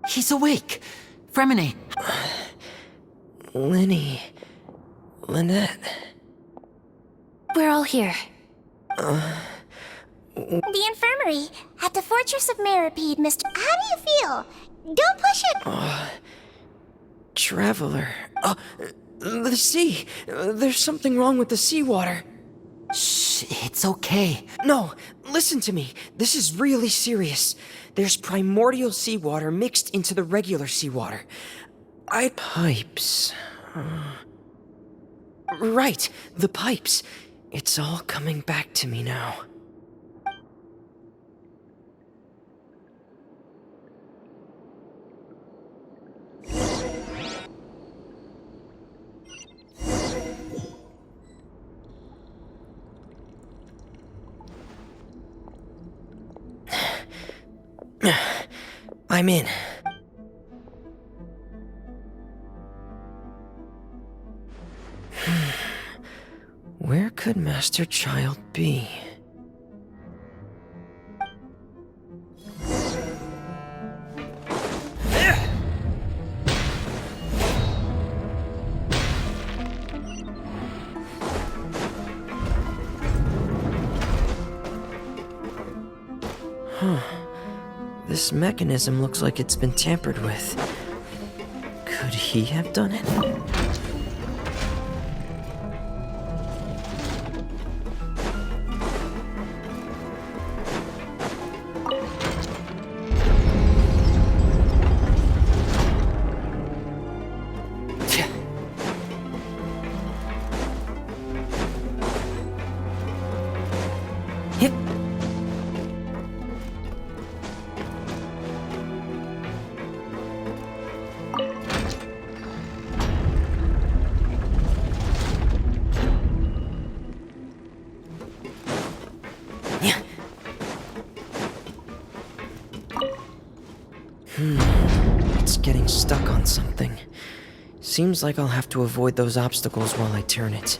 He's awake. Fremine. Lynette. We're all here. The infirmary at the Fortress of Meripede, Mr. How do you feel? Don't push it! Traveler. The sea. There's something wrong with the seawater. Shh, it's okay. No, listen to me. This is really serious. There's primordial seawater mixed into the regular seawater. Pipes. Right, the pipes. It's all coming back to me now. I'm in. Where could Master Child be? This mechanism looks like it's been tampered with. Could he have done it? It's getting stuck on something. Seems like I'll have to avoid those obstacles while I turn it.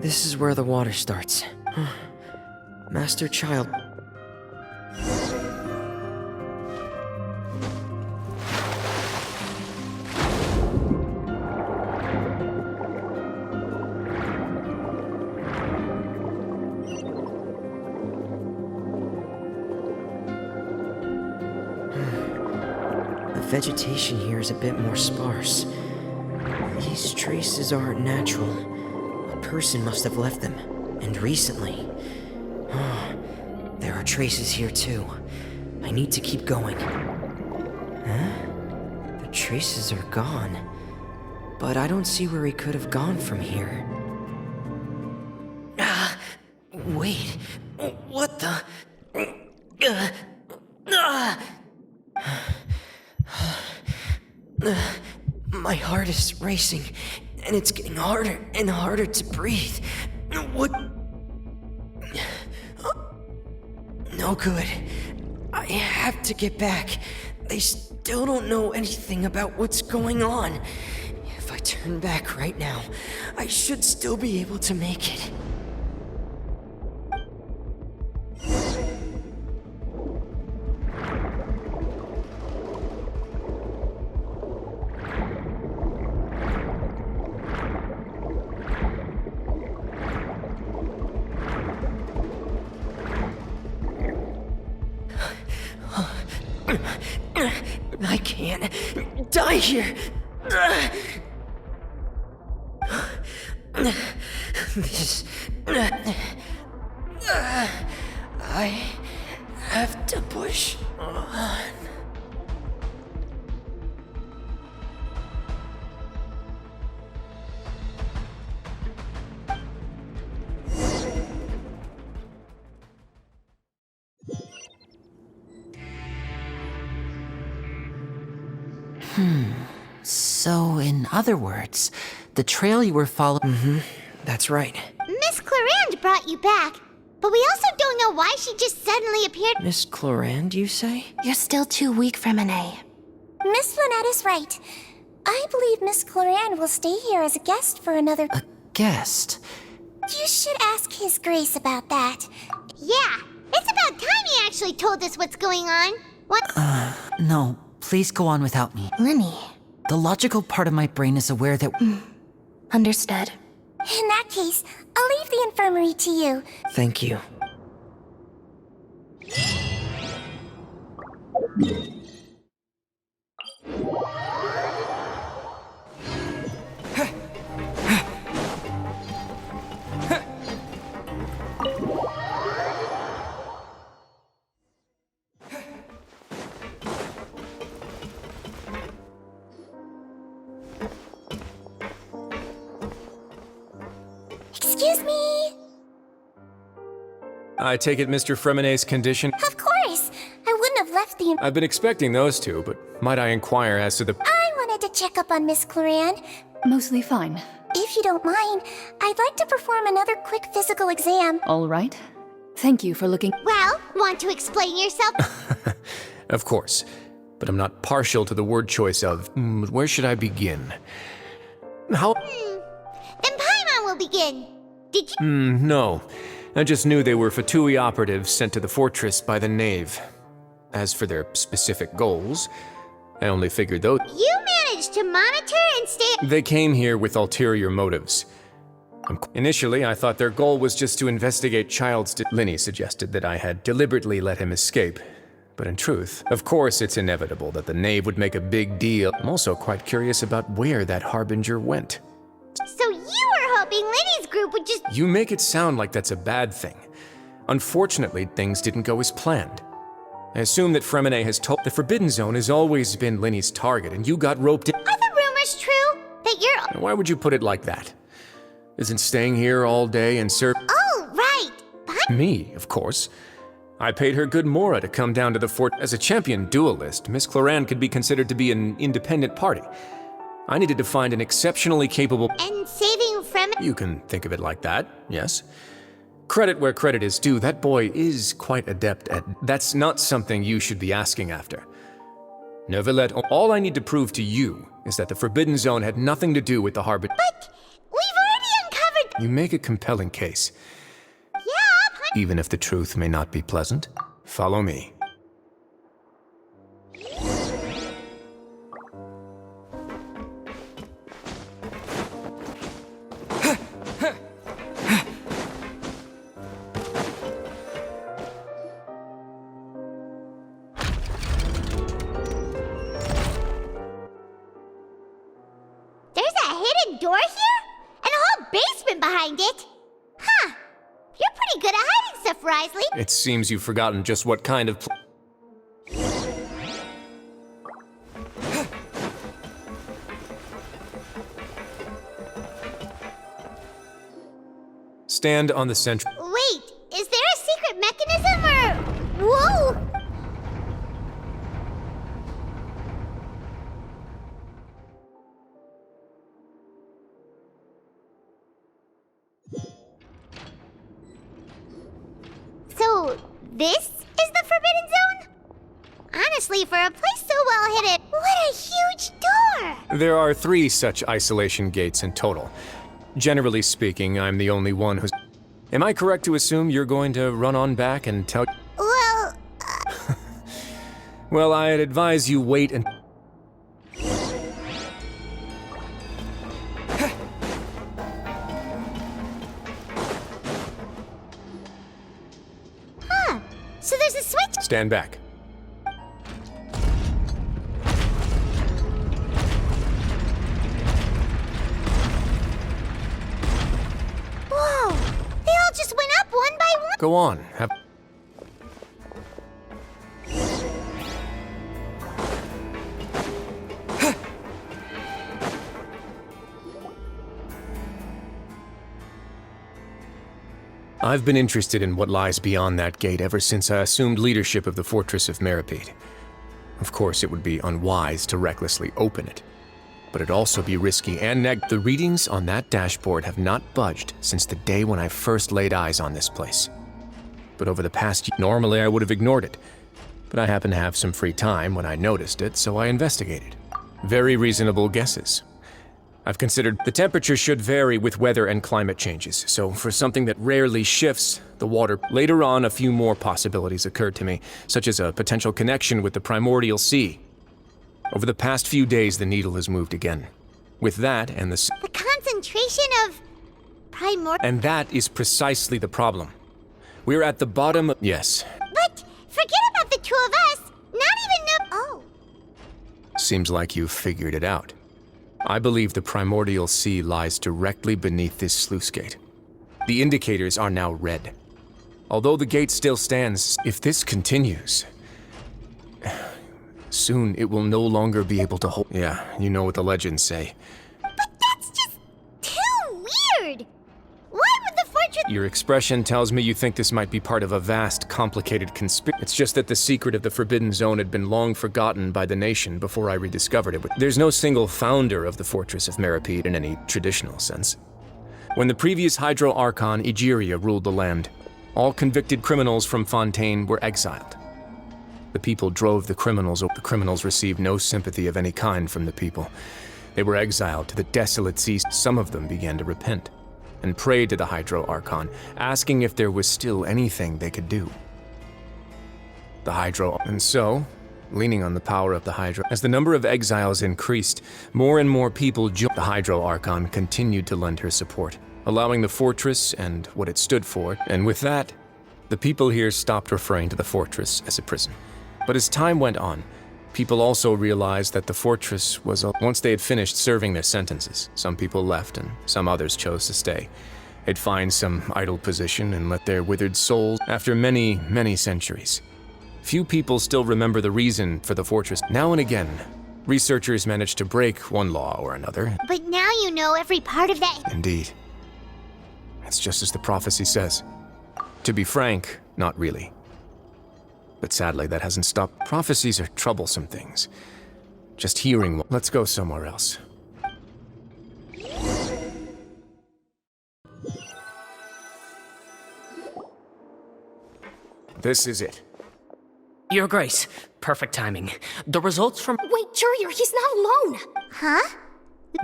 This is where the water starts. Master Child. The vegetation here is a bit more sparse. These traces aren't natural. A person must have left them, and recently. There are traces here too. I need to keep going. The traces are gone, but I don't see where he could have gone from here. Wait, what the? My heart is racing, and it's getting harder and harder to breathe. What? No good. I have to get back. They still don't know anything about what's going on. If I turn back right now, I should still be able to make it. I can't die here. This... I have to push on. So, in other words, the trail you were following. That's right. Miss Clarande brought you back, but we also don't know why she just suddenly appeared. Miss Clarande, you say? You're still too weak, Fremine. Miss Lynette is right. I believe Miss Clarande will stay here as a guest for another. A guest? You should ask His Grace about that. Yeah, it's about time he actually told us what's going on. What? No, please go on without me. Lenny. The logical part of my brain is aware that. Understood. In that case, I'll leave the infirmary to you. Thank you. Excuse me? I take it Mr. Fremine's condition? Of course. I wouldn't have left the. I've been expecting those two, but might I inquire as to the... I wanted to check up on Miss Clarande. Mostly fine. If you don't mind, I'd like to perform another quick physical exam. All right. Thank you for looking. Well, want to explain yourself? Of course. But I'm not partial to the word choice of... where should I begin? How... Then Paimon will begin. Did you? No. I just knew they were Fatui operatives sent to the fortress by the Knave. As for their specific goals, I only figured those... You managed to monitor and stay. They came here with ulterior motives. Initially, I thought their goal was just to investigate Child's... Linny suggested that I had deliberately let him escape. But in truth, of course it's inevitable that the Knave would make a big deal. I'm also quite curious about where that Harbinger went. So you were hoping Linny's group would just. You make it sound like that's a bad thing. Unfortunately, things didn't go as planned. I assume that Fremine has told... The Forbidden Zone has always been Linny's target, and you got roped in... Are the rumors true? That you're. Why would you put it like that? Isn't staying here all day and serve... Oh, right. Me, of course. I paid her good mora to come down to the fort. As a champion duelist, Miss Clarande could be considered to be an independent party. I needed to find an exceptionally capable... And saving Fremine. You can think of it like that, yes. Credit where credit is due, that boy is quite adept at... That's not something you should be asking after. Nevertheless, all I need to prove to you is that the Forbidden Zone had nothing to do with the Harbor... But we've already uncovered. You make a compelling case. Yeah, Even if the truth may not be pleasant. Follow me. There's a hidden door here? And a whole basement behind it? Huh. You're pretty good at hiding stuff, Risley. It seems you've forgotten just what kind of... Stand on the central... Wait, is there a secret mechanism or... Whoa! So, this is the Forbidden Zone? Honestly, for a place so well hidden, what a huge door! There are 3 such isolation gates in total. Generally speaking, I'm the only one who's... Am I correct to assume you're going to run on back and tell... Well, Well, I'd advise you wait and... so there's a switch? Stand back. Go on, have... I've been interested in what lies beyond that gate ever since I assumed leadership of the Fortress of Meripede. Of course, it would be unwise to recklessly open it, but it'd also be risky and the readings on that dashboard have not budged since the day when I first laid eyes on this place. But over the past year, normally I would have ignored it, but I happened to have some free time when I noticed it, so I investigated. Very reasonable guesses. I've considered the temperature should vary with weather and climate changes, so for something that rarely shifts, the water... Later on, a few more possibilities occurred to me, such as a potential connection with the primordial sea. Over the past few days, the needle has moved again. With that and the concentration of And that is precisely the problem. We're at the bottom of... Yes. But forget about the two of us. Not even know... Oh. Seems like you've figured it out. I believe the primordial sea lies directly beneath this sluice gate. The indicators are now red. Although the gate still stands, if this continues... Soon it will no longer be able to hold... Yeah, you know what the legends say. But that's just too weird! Why would the fortress... Your expression tells me you think this might be part of a vast, complicated conspiracy. It's just that the secret of the Forbidden Zone had been long forgotten by the nation before I rediscovered it. There's no single founder of the Fortress of Meripede in any traditional sense. When the previous Hydro Archon, Egeria, ruled the land, all convicted criminals from Fontaine were exiled. The people drove the criminals. The criminals received no sympathy of any kind from the people. They were exiled to the desolate seas. Some of them began to repent and prayed to the Hydro Archon, asking if there was still anything they could do. The Hydro... And so, leaning on the power of the Hydro, as the number of exiles increased, more and more people joined. The Hydro Archon continued to lend her support, allowing the fortress and what it stood for, and with that, the people here stopped referring to the fortress as a prison. But as time went on, people also realized that the fortress was once they had finished serving their sentences, some people left and some others chose to stay. They'd find some idle position and let their withered souls... After many, many centuries, few people still remember the reason for the fortress. Now and again, researchers manage to break one law or another. But now you know every part of that... Indeed. It's just as the prophecy says. To be frank, not really. But sadly, that hasn't stopped. Prophecies are troublesome things. Just hearing one. Let's go somewhere else. This is it. Your Grace, perfect timing. The results from... Wait, Jurier, he's not alone! Huh?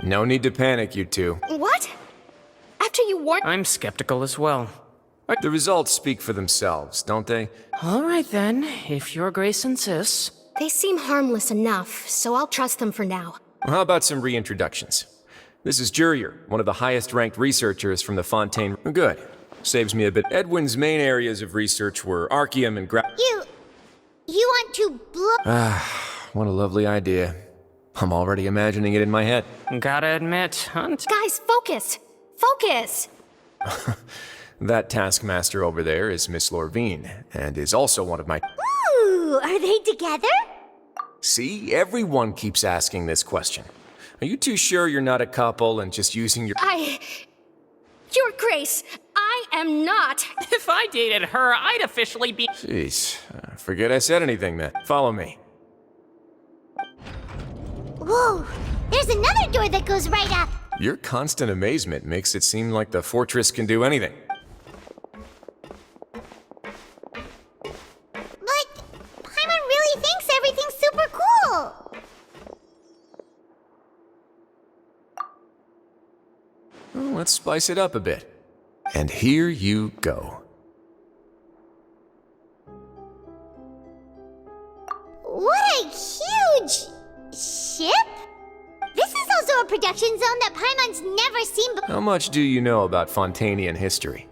No need to panic, you two. What? After you warned... I'm skeptical as well. The results speak for themselves, don't they? All right then, if Your Grace insists. They seem harmless enough, so I'll trust them for now. Well, how about some reintroductions? This is Jurier, one of the highest-ranked researchers from the Fontaine... Good. Saves me a bit. Edwin's main areas of research were Archeum and You want to blow... What a lovely idea. I'm already imagining it in my head. Gotta admit, Hunt... Guys, focus! Focus! That taskmaster over there is Miss Lorvine, and is also one of my... Ooh, are they together? See, everyone keeps asking this question. Are you too sure you're not a couple and just using your... Your Grace, I am not! If I dated her, I'd officially be... Jeez, forget I said anything then. Follow me. Whoa, there's another door that goes right up. Your constant amazement makes it seem like the fortress can do anything. But Paimon really thinks everything's super cool. Well, let's spice it up a bit. And here you go. What a huge ship? This is also a production zone that Paimon's never seen before. How much do you know about Fontainian history?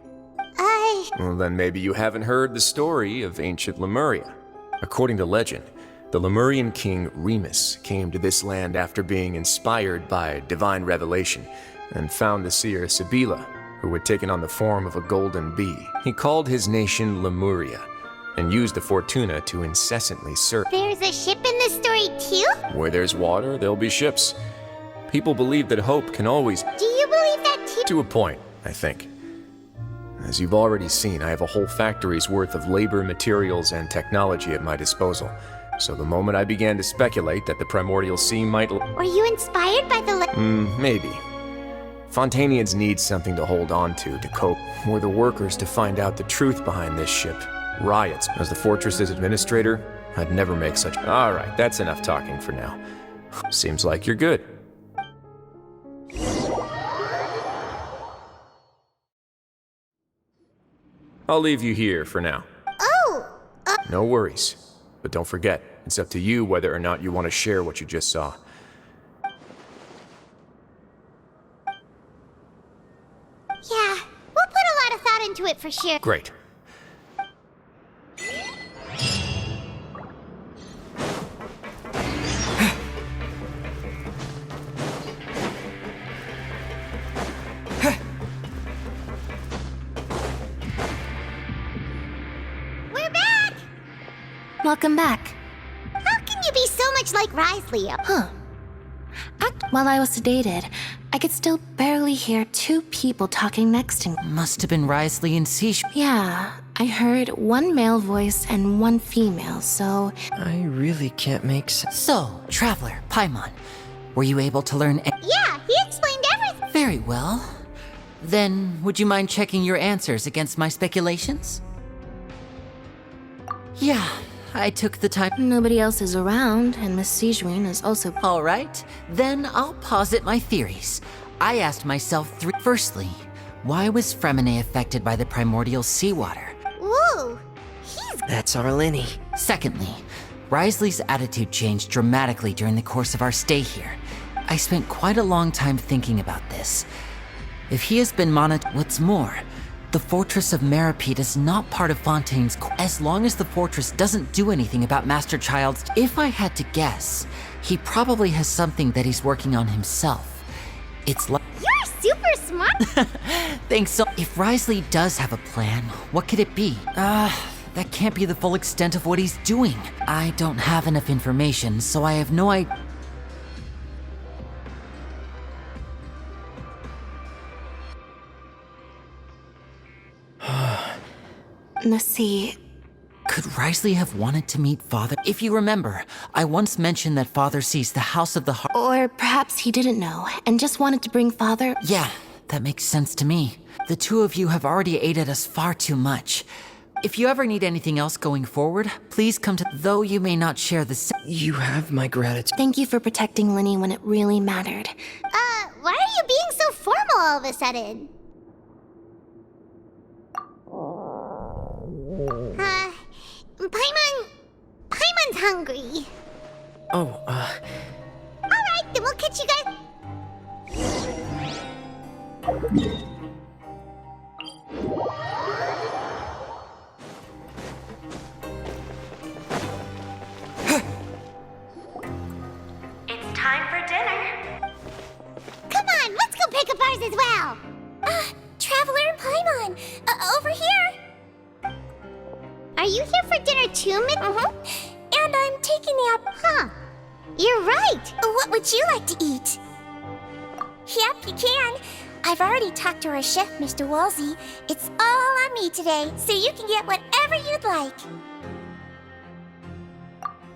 Well, then maybe you haven't heard the story of ancient Lemuria. According to legend, the Lemurian king Remus came to this land after being inspired by divine revelation and found the seer Sibila, who had taken on the form of a golden bee. He called his nation Lemuria, and used the Fortuna to incessantly search. There's a ship in this story too? Where there's water, there'll be ships. People believe that hope can always... Do you believe that too? To a point, I think. As you've already seen, I have a whole factory's worth of labor, materials, and technology at my disposal. So the moment I began to speculate that the primordial sea might... Were you inspired by the maybe. Fontanians need something to hold on to cope. Were the workers to find out the truth behind this ship. Riots. As the fortress's administrator, I'd never make such... Alright, that's enough talking for now. Seems like you're good. I'll leave you here for now. Oh! No worries. But don't forget, it's up to you whether or not you want to share what you just saw. Yeah, we'll put a lot of thought into it for sure. Great. We're back! Welcome back. How can you be so much like Risley? While I was sedated, I could still barely hear two people talking next to me. Must have been Risley and Siege. Yeah, I heard one male voice and one female, so... I really can't make sense. So, Traveler, Paimon, were you able to learn Yeah, he explained everything. Very well. Then, would you mind checking your answers against my speculations? Yeah, I took the time. Nobody else is around, and Miss Sijuin is also... All right, then I'll posit my theories. I asked myself three. Firstly, why was Fremine affected by the primordial seawater? Whoa, That's our Lenny. Secondly, Risley's attitude changed dramatically during the course of our stay here. I spent quite a long time thinking about this. If he has been monitored, what's more, the Fortress of Meripede is not part of Fontaine's as long as the fortress doesn't do anything about Master Child's... If I had to guess, he probably has something that he's working on himself. It's like... you're super smart. Thanks so... If Risley does have a plan, what could it be? That can't be the full extent of what he's doing. I don't have enough information, so I have no idea... Let's see... Could Risley have wanted to meet Father? If you remember, I once mentioned that Father sees the House of the Heart. Or perhaps he didn't know, and just wanted to bring Father... Yeah, that makes sense to me. The two of you have already aided us far too much. If you ever need anything else going forward, please come to... Though you may not share the same... You have my gratitude. Thank you for protecting Lenny when it really mattered. Why are you being so formal all of a sudden? Paimon's hungry. Oh, Alright, then we'll catch you guys. It's time for dinner. Come on, let's go pick up ours as well. Traveler and Paimon, over here. Are you here for dinner too, And I'm taking the Huh. You're right. What would you like to eat? Yep, you can. I've already talked to our chef, Mr. Wolsey. It's all on me today, so you can get whatever you'd like.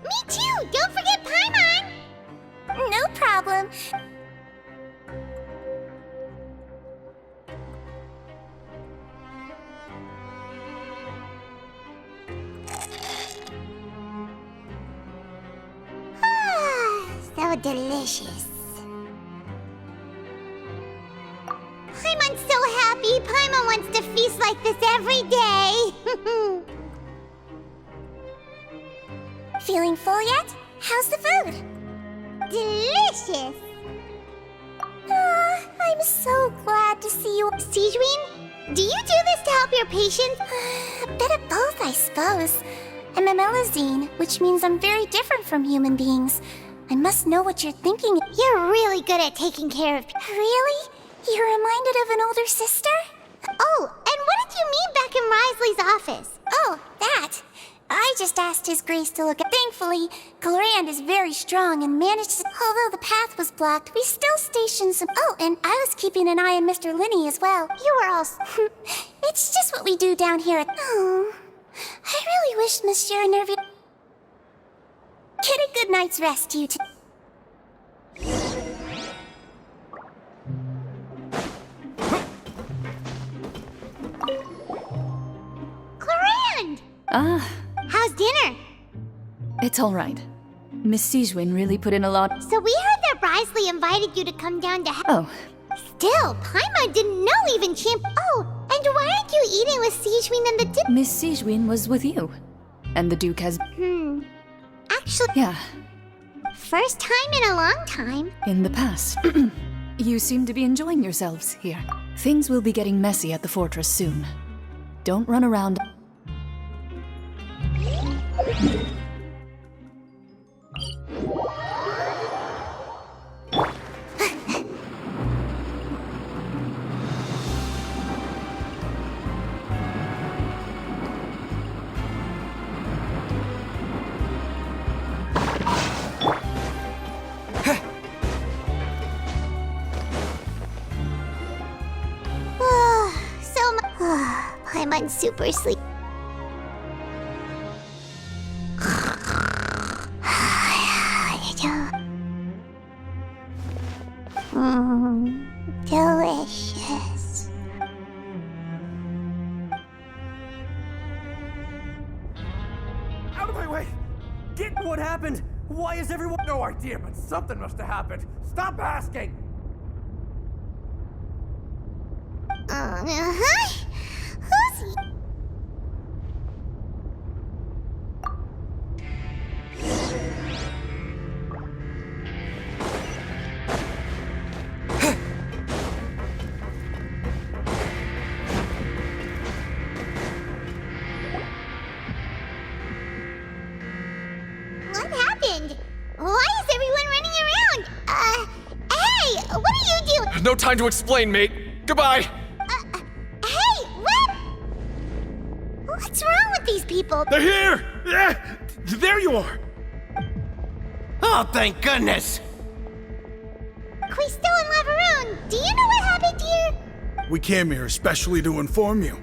Me too. Don't forget Paimon. No problem. So delicious. Paimon's so happy. Paimon wants to feast like this every day. Feeling full yet? How's the food? Delicious. I'm so glad to see you. Sijuin, do you do this to help your patients? A bit of both, I suppose. I'm a Melazine, which means I'm very different from human beings. I must know what you're thinking. You're really good at taking care of people. Really? You're reminded of an older sister? Oh, and what did you mean back in Risley's office? Oh, that. I just asked His Grace to look at. Thankfully, Glorand is very strong and managed to. Although the path was blocked, we still stationed some. Oh, and I was keeping an eye on Mr. Linney as well. You were all. It's just what we do down here at. Oh, I really wish Monsieur Nervy. Get a good night's rest, you two. Glorand! Ah, How's dinner? it's all right. Miss Sijwin really put in a lot. So we heard that Risley invited you to come down to. Oh, Still, Paimon didn't know even Champ. Oh, and why aren't you eating with Sijwin and the Duke? Miss Sijwin was with you. And the Duke has. Actually, Yeah, first time in a long time. in the past. You seem to be enjoying yourselves here. Things will be getting messy at the fortress soon. Don't run around. Paimon's super sleep. Delicious. Out of my way! Get what happened? Why is everyone... No idea, but something must have happened. Stop asking! Who's... What happened? Why is everyone running around? Hey, what are you doing? No time to explain, mate. Goodbye. Hey, what? What's wrong with these people? They're here! Yeah! There you are! Oh, thank goodness! Quisto and Lavaroon, do you know what happened here? We came here especially to inform you.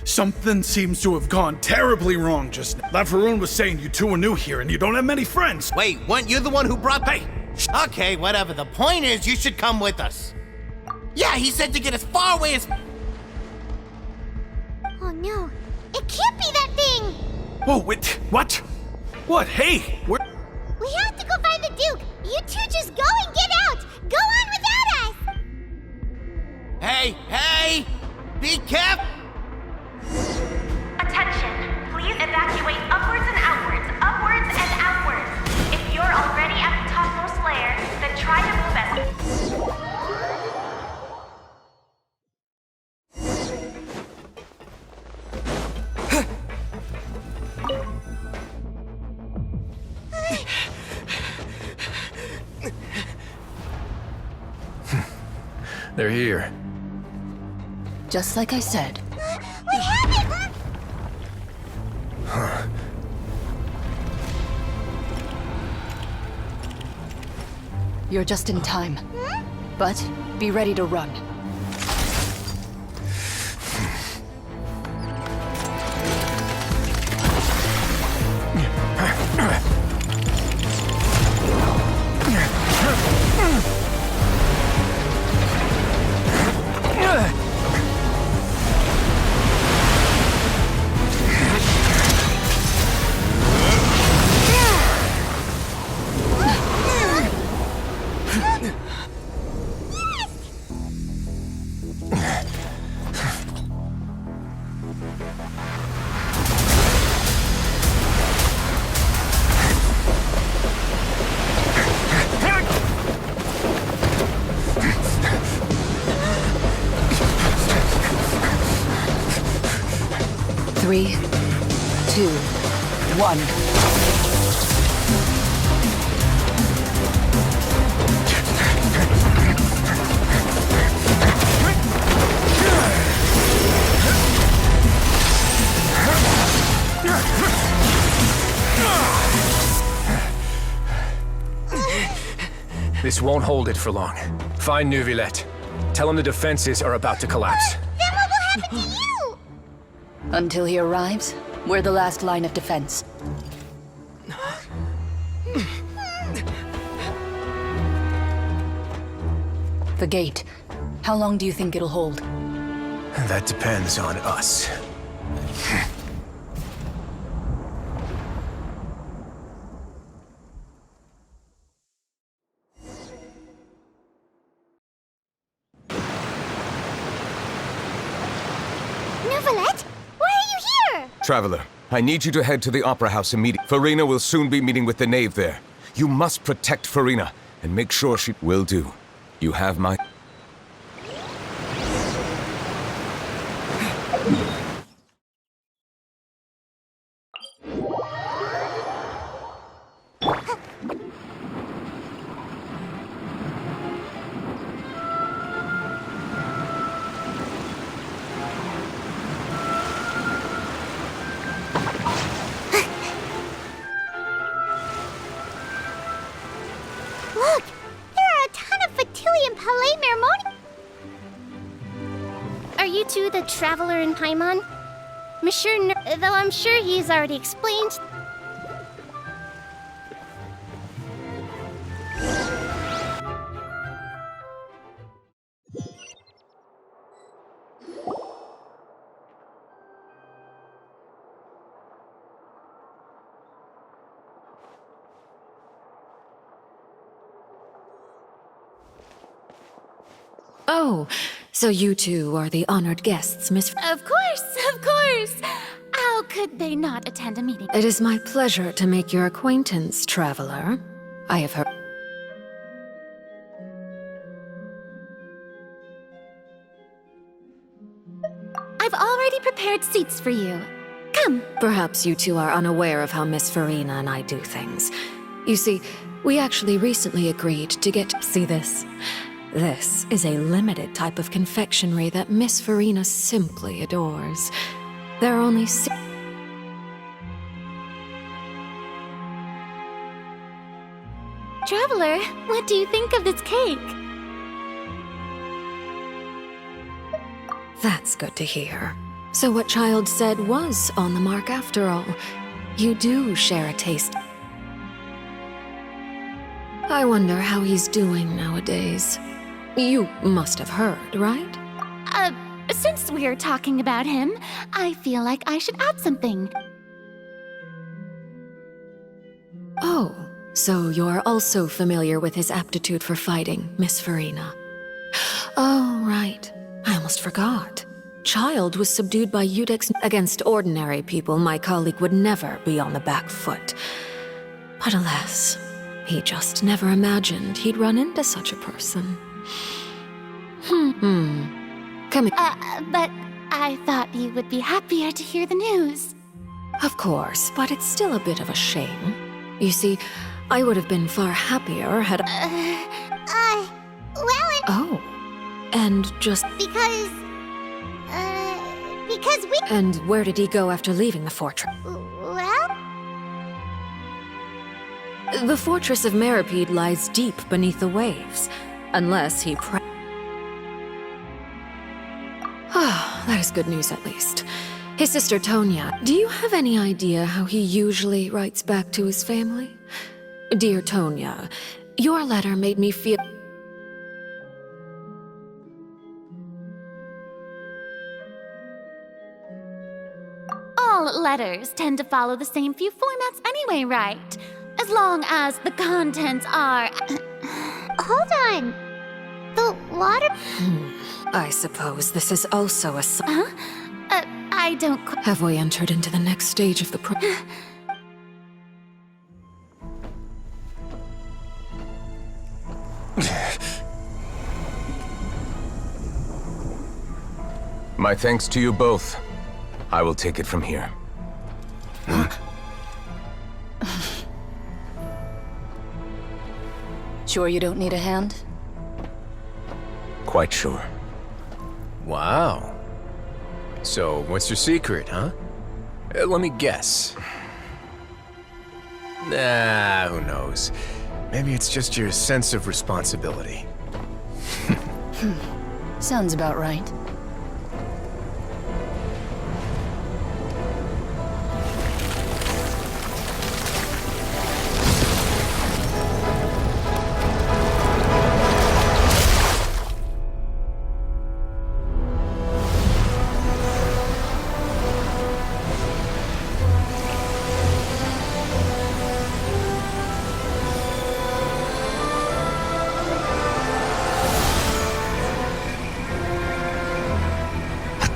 Something seems to have gone terribly wrong just now. Lavaroon was saying you two are new here and you don't have many friends. Wait, weren't you the one who brought... Hey! Okay, whatever. The point is, you should come with us. Yeah, he said to get as far away as... Oh no, it can't be that thing! Whoa, wait, what? What? Hey, where... We have to go find the Duke! You two just go and get out! Go on without us! Hey! Be careful! Attention! Please evacuate upwards and outwards, upwards and outwards. If you're already at the topmost layer, then try to move as... They're here. Just like I said. What happened? You're just in time. But be ready to run. Three, 2, 1. This won't hold it for long. Find Neuvillette. Tell him the defenses are about to collapse. Then what will happen to you? Until he arrives, we're the last line of defense. The gate. How long do you think it'll hold? That depends on us. Neuvillette? Why are you here? Traveler, I need you to head to the Opera House immediately. Farina will soon be meeting with the knave there. You must protect Farina, and make sure she will do. You have my... Look! There are a ton of Fatilian Palais Mermoni. Are you two the traveler in Paimon? Though I'm sure he's already explained. Oh, so you two are the honored guests, Miss... Of course, of course! How could they not attend a meeting? It is my pleasure to make your acquaintance, traveler. I have heard... I've already prepared seats for you. Come. Perhaps you two are unaware of how Miss Farina and I do things. You see, we actually recently agreed to get... See this? This is a limited type of confectionery that Miss Farina simply adores. There are only Traveler, what do you think of this cake? That's good to hear. So what Child said was on the mark after all. You do share a taste. I wonder how he's doing nowadays. You must have heard, right? Since we're talking about him, I feel like I should add something. Oh, so you're also familiar with his aptitude for fighting, Miss Farina. Oh, right. I almost forgot. Child was subdued by Eudex. Against ordinary people, my colleague would never be on the back foot. But alas, he just never imagined he'd run into such a person. Come here. But I thought you would be happier to hear the news. Of course, but it's still a bit of a shame. You see, I would have been far happier had... Oh, and just... Because we... And where did he go after leaving the fortress? Well... The fortress of Meripede lies deep beneath the waves. Unless he that is good news at least. His sister Tonya, do you have any idea how he usually writes back to his family? Dear Tonya, your letter made me feel... All letters tend to follow the same few formats anyway, right? As long as the contents are... Hold on. The water... I suppose this is also a... Huh? I don't... Have we entered into the next stage of the My thanks to you both. I will take it from here. Sure you don't need a hand? Quite sure. Wow. So, what's your secret, huh? Let me guess. Nah, who knows. Maybe it's just your sense of responsibility. Sounds about right.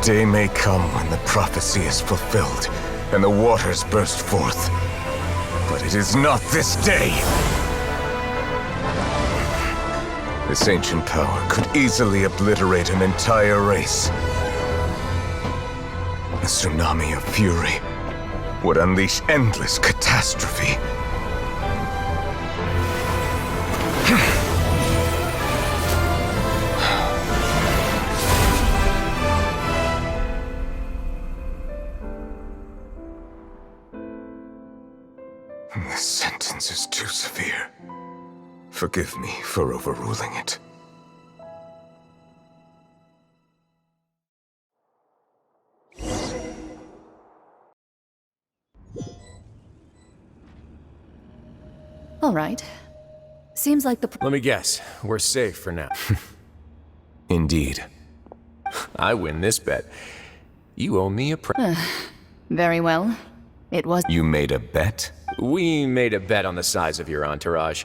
Day may come when the prophecy is fulfilled and the waters burst forth. But it is not this day! This ancient power could easily obliterate an entire race. A tsunami of fury would unleash endless catastrophe. This sentence is too severe. Forgive me for overruling it. All right. Seems like the... Let me guess. We're safe for now. Indeed. I win this bet. You owe me a Very well. It was... You made a bet? We made a bet on the size of your entourage.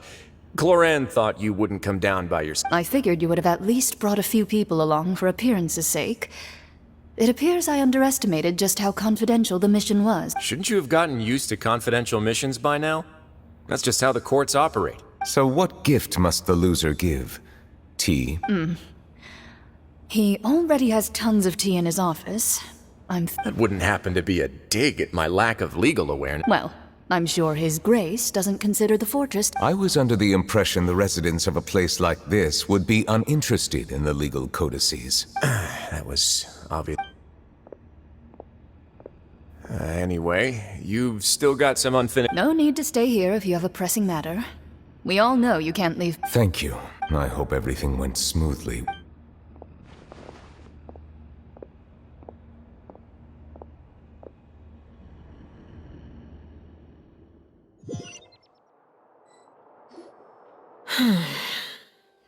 Cloran thought you wouldn't come down by yourself. I figured you would have at least brought a few people along for appearance's sake. It appears I underestimated just how confidential the mission was. Shouldn't you have gotten used to confidential missions by now? That's just how the courts operate. So what gift must the loser give? Tea? He already has tons of tea in his office. That wouldn't happen to be a dig at my lack of legal awareness. Well, I'm sure His Grace doesn't consider the fortress... I was under the impression the residents of a place like this would be uninterested in the legal codices. That was obvious. Anyway, you've still got some unfinished... No need to stay here if you have a pressing matter. We all know you can't leave... Thank you. I hope everything went smoothly.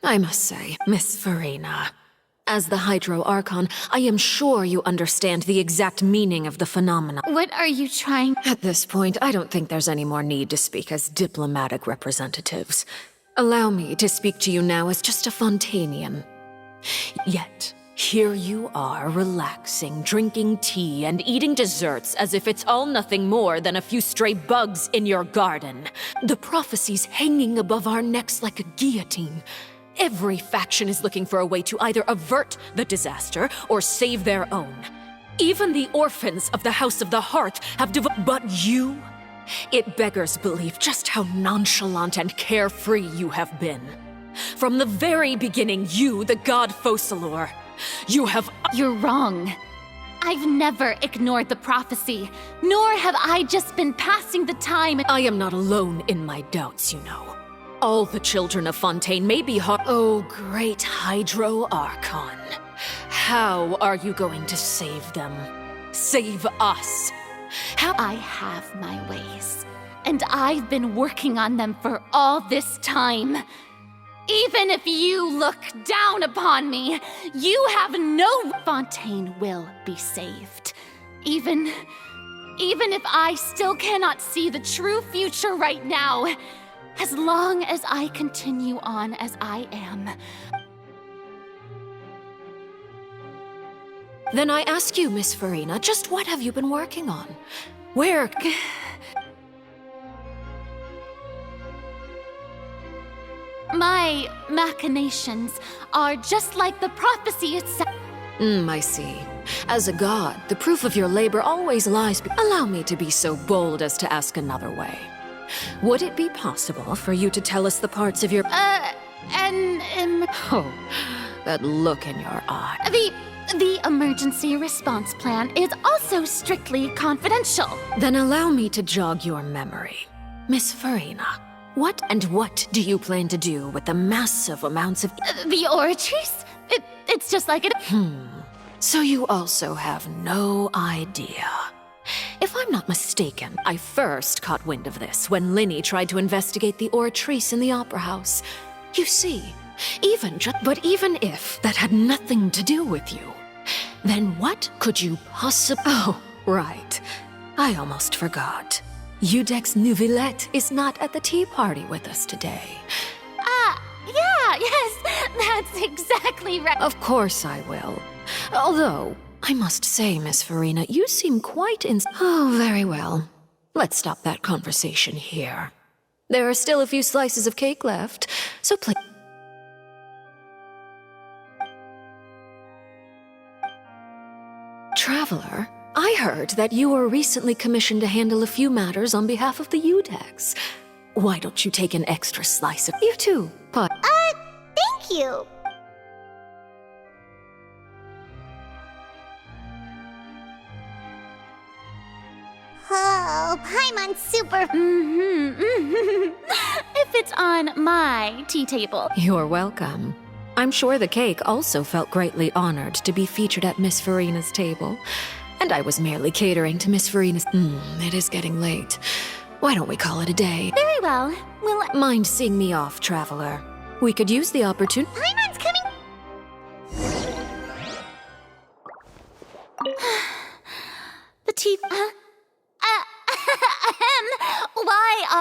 I must say, Miss Farina, as the Hydro Archon, I am sure you understand the exact meaning of the phenomena. What are you trying? At this point, I don't think there's any more need to speak as diplomatic representatives. Allow me to speak to you now as just a Fontanian. Yet, here you are, relaxing, drinking tea, and eating desserts as if it's all nothing more than a few stray bugs in your garden. The prophecies hanging above our necks like a guillotine. Every faction is looking for a way to either avert the disaster or save their own. Even the orphans of the House of the Hearth have But you? It beggars belief just how nonchalant and carefree you have been. From the very beginning, you, the god Focalor, you have... You're wrong. I've never ignored the prophecy, nor have I just been passing the time. I am not alone in my doubts, you know. All the children of Fontaine may be Oh, great Hydro Archon. How are you going to save them? Save us? How I have my ways, and I've been working on them for all this time. Even if you look down upon me, you have no... Fontaine will be saved. Even if I still cannot see the true future right now, as long as I continue on as I am. Then I ask you, Miss Farina, just what have you been working on? Where... My machinations are just like the prophecy itself. I see. As a god, the proof of your labor always lies... Allow me to be so bold as to ask another way. Would it be possible for you to tell us the parts of your... Oh, that look in your eye. The emergency response plan is also strictly confidential. Then allow me to jog your memory. Miss Farina, What do you plan to do with the massive amounts of... The Oratrice? It's just like it. So you also have no idea. If I'm not mistaken, I first caught wind of this when Linny tried to investigate the Oratrice in the Opera House. You see, even if that had nothing to do with you, then what could you possibly... Oh, right. I almost forgot. Udex Neuvillette is not at the tea party with us today. Yes, that's exactly right. Of course I will. Although, I must say, Miss Farina, you seem quite Oh, very well. Let's stop that conversation here. There are still a few slices of cake left, so please... Traveler, I heard that you were recently commissioned to handle a few matters on behalf of the Udex. Why don't you take an extra slice of... You too, Pot. Thank you. Oh, Paimon's super... If it's on my tea table. You're welcome. I'm sure the cake also felt greatly honored to be featured at Miss Farina's table. And I was merely catering to Miss Farina's... it is getting late. Why don't we call it a day? Very well. Will I... Mind seeing me off, Traveler? We could use the opportunity... Paimon's coming... The tea... Why...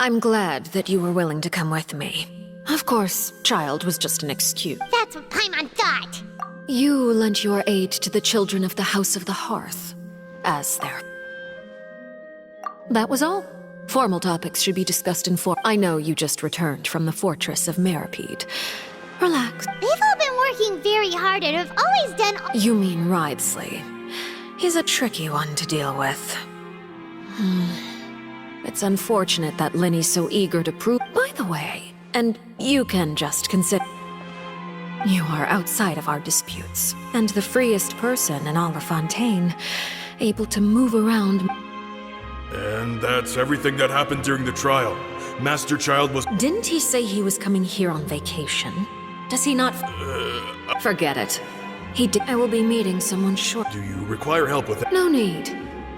I'm glad that you were willing to come with me. Of course, child was just an excuse. That's what Paimon thought. You lent your aid to the children of the House of the Hearth, as their... That was all. Formal topics should be discussed in I know you just returned from the fortress of Meripede. Relax. They've all been working very hard and have always done... You mean Ridesley. He's a tricky one to deal with. It's unfortunate that Linny's so eager to prove... By the way, and you can just consider... You are outside of our disputes, and the freest person in Fontaine, able to move around... And that's everything that happened during the trial. Master Child was... Didn't he say he was coming here on vacation? Does he not... Forget it. He did... I will be meeting someone short... Do you require help with it? No need.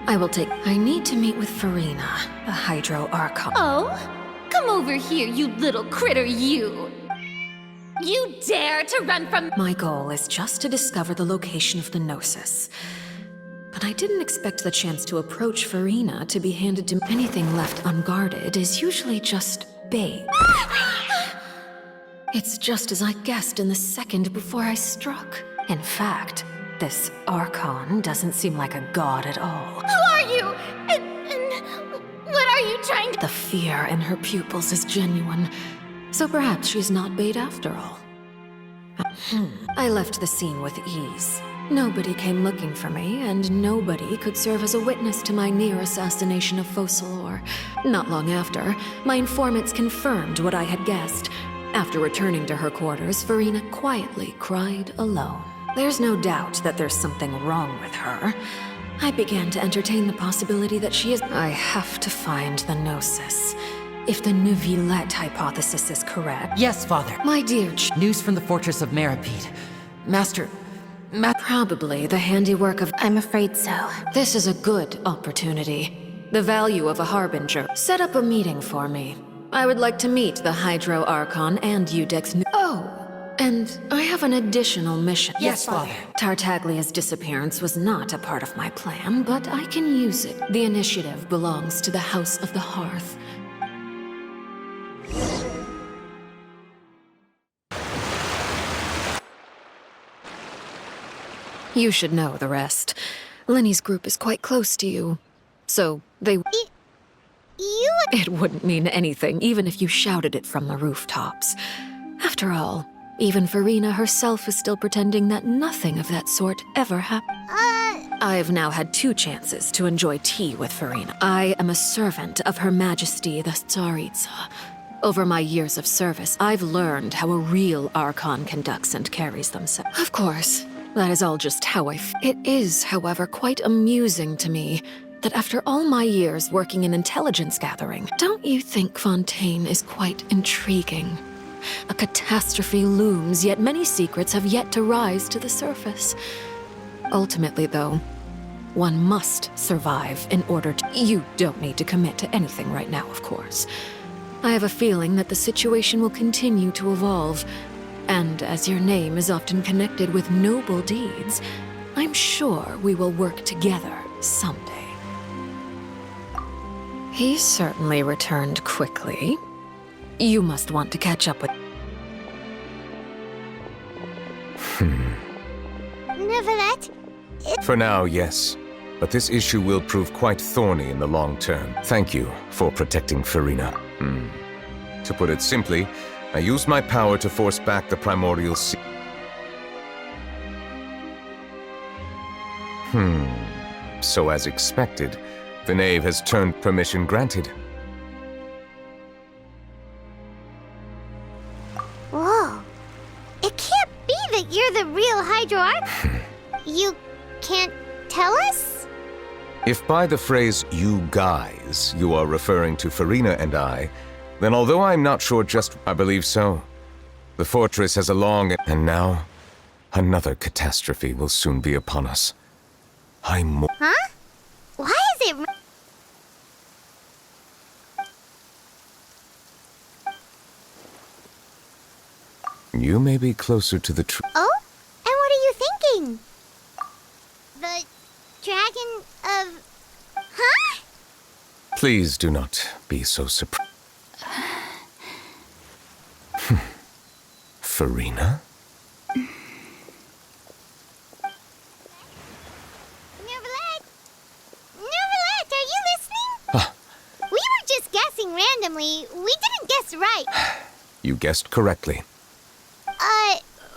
I need to meet with Farina, the Hydro Archon. Oh? Come over here, you little critter, you! You dare to run from... My goal is just to discover the location of the Gnosis. But I didn't expect the chance to approach Farina to be handed to... Anything left unguarded is usually just bait. It's just as I guessed in the second before I struck. In fact, this Archon doesn't seem like a god at all. Who are you? And what are you trying to... The fear in her pupils is genuine, so perhaps she's not bait after all. I left the scene with ease. Nobody came looking for me, and nobody could serve as a witness to my near assassination of Focalor. Not long after, my informants confirmed what I had guessed. After returning to her quarters, Farina quietly cried alone. There's no doubt that there's something wrong with her. I began to entertain the possibility that she is... I have to find the Gnosis. If the Neuvillette hypothesis is correct... Yes, Father. My dear News from the fortress of Meripede. Master... Probably the handiwork of... I'm afraid so. This is a good opportunity. The value of a harbinger. Set up a meeting for me. I would like to meet the Hydro Archon and Udex... Oh, and I have an additional mission. Yes, Father. Tartaglia's disappearance was not a part of my plan, but I can use it. The initiative belongs to the House of the Hearth. You should know the rest. Lenny's group is quite close to you, so they... It wouldn't mean anything, even if you shouted it from the rooftops. After all, even Farina herself is still pretending that nothing of that sort ever happened. I've now had 2 chances to enjoy tea with Farina. I am a servant of Her Majesty the Tsaritsa. Over my years of service, I've learned how a real Archon conducts and carries themselves. Of course, that is all just how I feel. It is, however, quite amusing to me that after all my years working in intelligence gathering, don't you think Fontaine is quite intriguing? A catastrophe looms, yet many secrets have yet to rise to the surface. Ultimately, though, one must survive in order to... You don't need to commit to anything right now, of course. I have a feeling that the situation will continue to evolve, and as your name is often connected with noble deeds, I'm sure we will work together someday. He certainly returned quickly. You must want to catch up with... Nevertheless, For now, yes. But this issue will prove quite thorny in the long term. Thank you for protecting Farina. To put it simply, I used my power to force back the primordial sea. So as expected, the knave has turned permission granted. Whoa. It can't be that you're the real Hydro Arch... You can't tell us? If by the phrase, you guys, you are referring to Farina and I, then although I'm not sure just... I believe so. The fortress has a long... And now, another catastrophe will soon be upon us. Huh? Why is it... You may be closer to the truth. Oh? And what are you thinking? The dragon of... Huh? Please do not be so surprised. Farina? Neverlet, are you listening? We were just guessing randomly. We didn't guess right. You guessed correctly.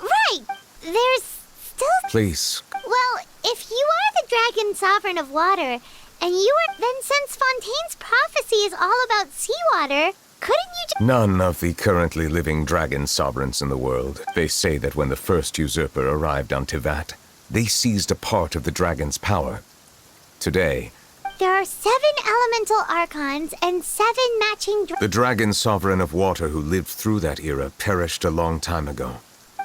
Right. There's still... Please. Well, if you are the dragon sovereign of water, and you are... Then since Fontaine's prophecy is all about seawater, couldn't you just... None of the currently living dragon sovereigns in the world. They say that when the first usurper arrived on Tivat, they seized a part of the dragon's power. Today... There are 7 elemental archons and 7 matching... The dragon sovereign of water who lived through that era perished a long time ago.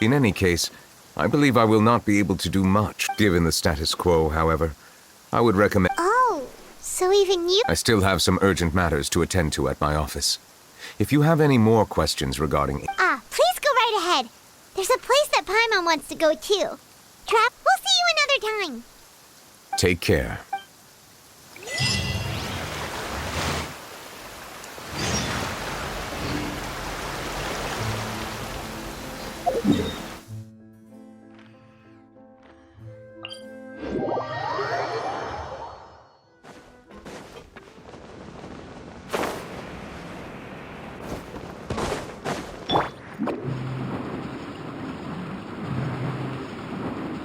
In any case, I believe I will not be able to do much. Given the status quo, however, I would recommend... Oh, so even you... I still have some urgent matters to attend to at my office. If you have any more questions regarding... Please go right ahead. There's a place that Paimon wants to go too. Trap, we'll see you another time. Take care.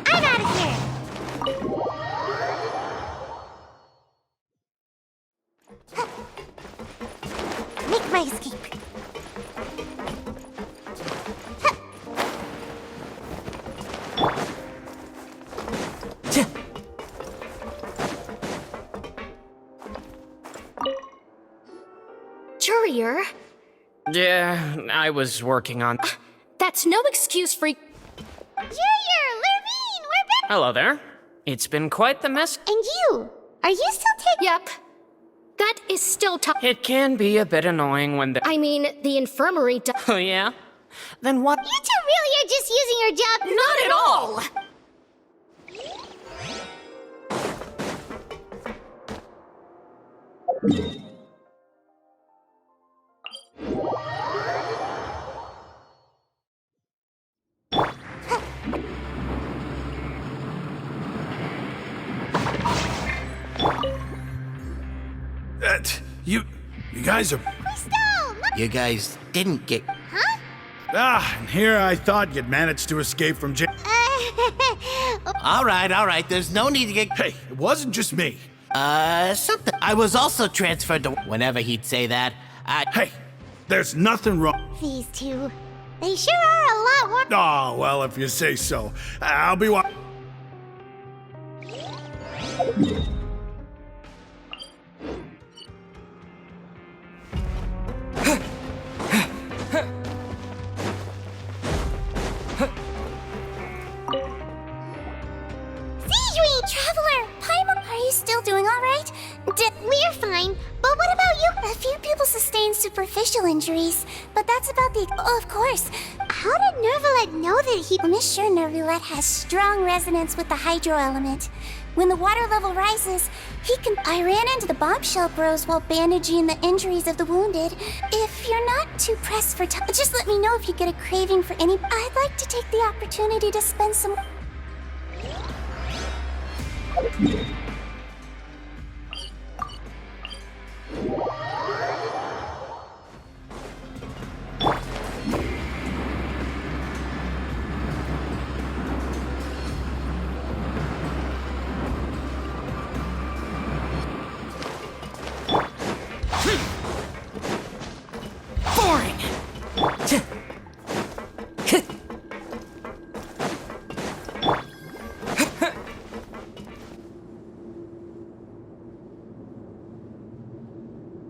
I'm out of here. Make my escape. Courier? Yeah, I was working on... That's no excuse for... Junior, Lurvine, we're back! Hello there. It's been quite the mess. And you? Are you still taking... Yep. That is still tough. It can be a bit annoying when the... I mean, the infirmary... Oh, yeah? Then what... You two really are just using your job... Not at all! You guys are... You guys didn't get... Huh? And here I thought you'd managed to escape from jail. All right, there's no need to get... Hey, it wasn't just me. Something. I was also transferred to... Whenever he'd say that, Hey, there's nothing wrong. These two, they sure are a lot more... Oh, well, if you say so. I'll be Traveler! Paimon, are you still doing all right? We're fine, but what about you? A few people sustained superficial injuries, but that's about the... Oh, of course. How did Nervalet know that he... Miss sure Nervalet has strong resonance with the hydro element. When the water level rises, he can... I ran into the bombshell bros while bandaging the injuries of the wounded. If you're not too pressed for time, just let me know if you get a craving for any... I'd like to take the opportunity to spend some... Boring!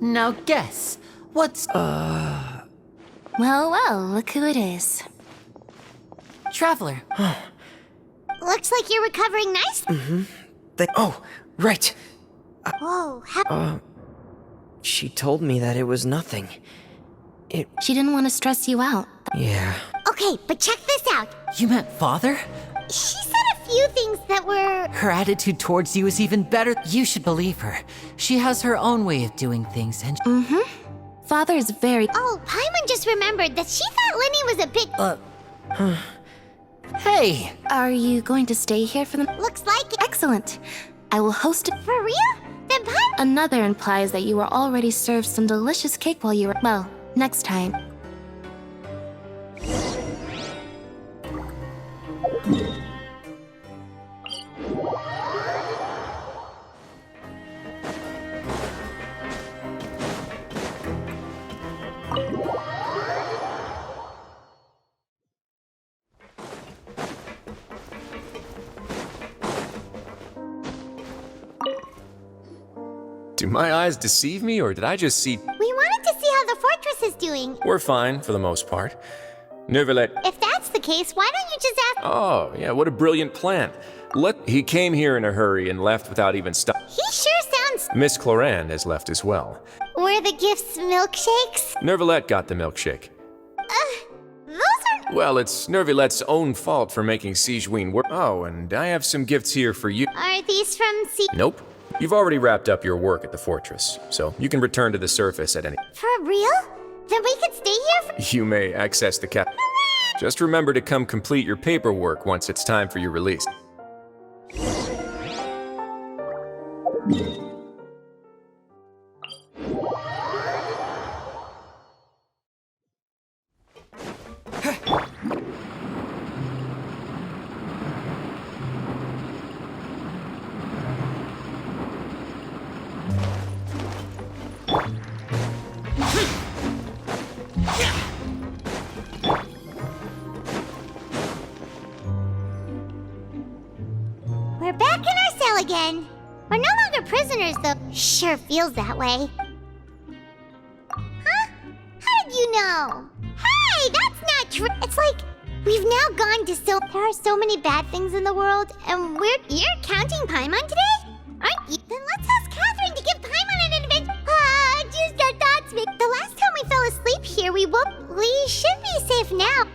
Now guess, what's... Well, look who it is. Traveler. Looks like you're recovering nicely. Oh, right. Whoa, She told me that it was nothing. She didn't want to stress you out. Yeah. Okay, but check this out. You meant father? She said a few things that were... Her attitude towards you is even better. You should believe her. She has her own way of doing things and... Father is very... Oh, Paimon just remembered that she thought Lenny was a bit... Hey! Are you going to stay here for the... Looks like it. Excellent. I will host it. For real? Then Paimon... Another implies that you were already served some delicious cake while you were... Well, next time. Do my eyes deceive me, or did I just see... We wanted to see how the fortress is doing. We're fine, for the most part. Nervalet... If that's the case, why don't you just ask... Oh, yeah, what a brilliant plan. He came here in a hurry and left without even stopping. He sure sounds... Miss Cloran has left as well. Were the gifts milkshakes? Nervalet got the milkshake. Those are... Well, it's Nervalet's own fault for making Sigewinne work. Oh, and I have some gifts here for you. Are these from Nope. You've already wrapped up your work at the fortress, so you can return to the surface at any... For real? Then we could stay here for... You may access the cap... Just remember to come complete your paperwork once it's time for your release. We're back in our cell again. We're no longer prisoners, though. Sure feels that way. Huh? How did you know? Hey, that's not true. It's like we've now gone to so... There are so many bad things in the world, and you're counting Paimon today? Aren't you? Then let's ask Catherine to give Paimon an adventure. Just our thoughts, the last time we fell asleep here, we should be safe now.